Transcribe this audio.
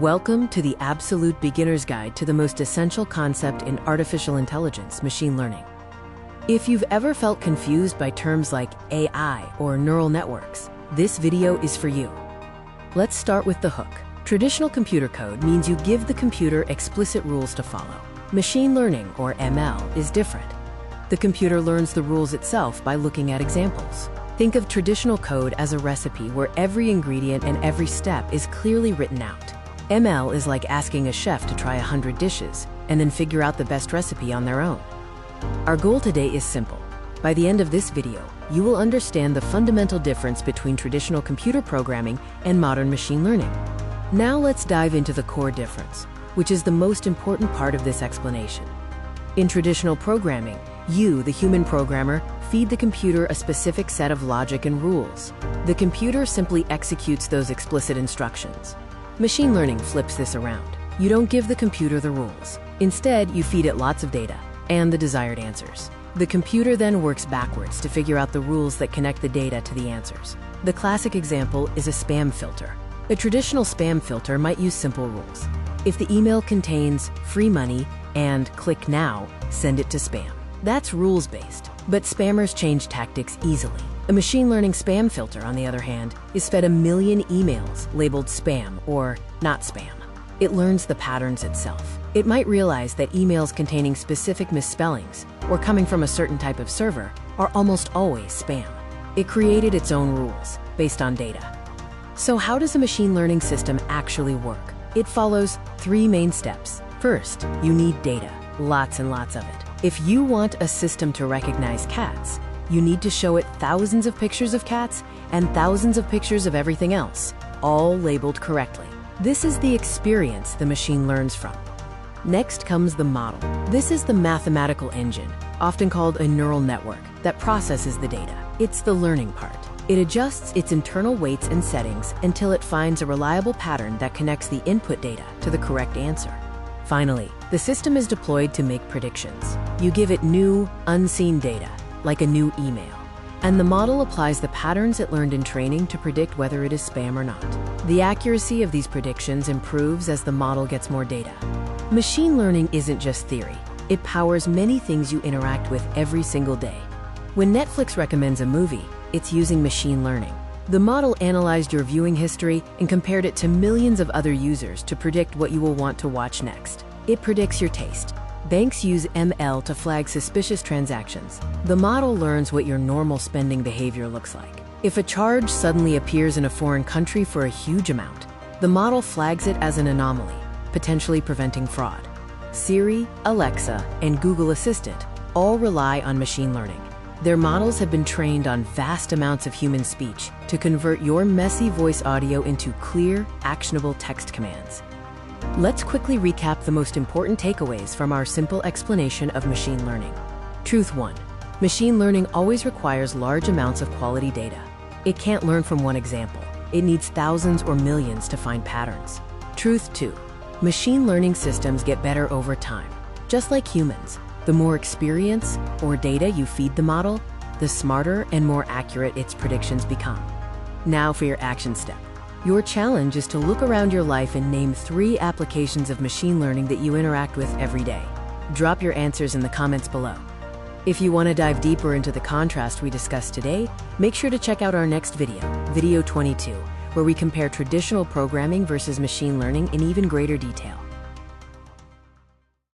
Welcome to the absolute beginner's guide to the most essential concept in artificial intelligence, machine learning. If you've ever felt confused by terms like AI or neural networks, this video is for you. Let's start with the hook. Traditional computer code means you give the computer explicit rules to follow. Machine learning, or ML, is different. The computer learns the rules itself by looking at examples. Think of traditional code as a recipe where every ingredient and every step is clearly written out. ML is like asking a chef to try 100 dishes and then figure out the best recipe on their own. Our goal today is simple. By the end of this video, you will understand the fundamental difference between traditional computer programming and modern machine learning. Now let's dive into the core difference, which is the most important part of this explanation. In traditional programming, you, the human programmer, feed the computer a specific set of logic and rules. The computer simply executes those explicit instructions. Machine learning flips this around. You don't give the computer the rules. Instead, you feed it lots of data and the desired answers. The computer then works backwards to figure out the rules that connect the data to the answers. The classic example is a spam filter. A traditional spam filter might use simple rules. If the email contains free money and click now, send it to spam. That's rules-based, but spammers change tactics easily. A machine learning spam filter, on the other hand, is fed 1 million emails labeled spam or not spam. It learns the patterns itself. It might realize that emails containing specific misspellings or coming from a certain type of server are almost always spam. It created its own rules based on data. So how does a machine learning system actually work? It follows 3 main steps. First, you need data, lots and lots of it. If you want a system to recognize cats, you need to show it thousands of pictures of cats and thousands of pictures of everything else, all labeled correctly. This is the experience the machine learns from. Next comes the model. This is the mathematical engine, often called a neural network, that processes the data. It's the learning part. It adjusts its internal weights and settings until it finds a reliable pattern that connects the input data to the correct answer. Finally, the system is deployed to make predictions. You give it new, unseen data, like a new email, and the model applies the patterns it learned in training to predict whether it is spam or not. The accuracy of these predictions improves as the model gets more data. Machine learning isn't just theory. It powers many things you interact with every single day. When Netflix recommends a movie, it's using machine learning. The model analyzed your viewing history and compared it to millions of other users to predict what you will want to watch next. It predicts your taste. Banks use ML to flag suspicious transactions. The model learns what your normal spending behavior looks like. If a charge suddenly appears in a foreign country for a huge amount, the model flags it as an anomaly, potentially preventing fraud. Siri, Alexa, and Google Assistant all rely on machine learning. Their models have been trained on vast amounts of human speech to convert your messy voice audio into clear, actionable text commands. Let's quickly recap the most important takeaways from our simple explanation of machine learning. Truth 1. Machine learning always requires large amounts of quality data. It can't learn from one example. It needs thousands or millions to find patterns. Truth 2. Machine learning systems get better over time. Just like humans, the more experience or data you feed the model, the smarter and more accurate its predictions become. Now for your action step. Your challenge is to look around your life and name 3 applications of machine learning that you interact with every day. Drop your answers in the comments below. If you want to dive deeper into the contrast we discussed today, make sure to check out our next video, Video 22, where we compare traditional programming versus machine learning in even greater detail.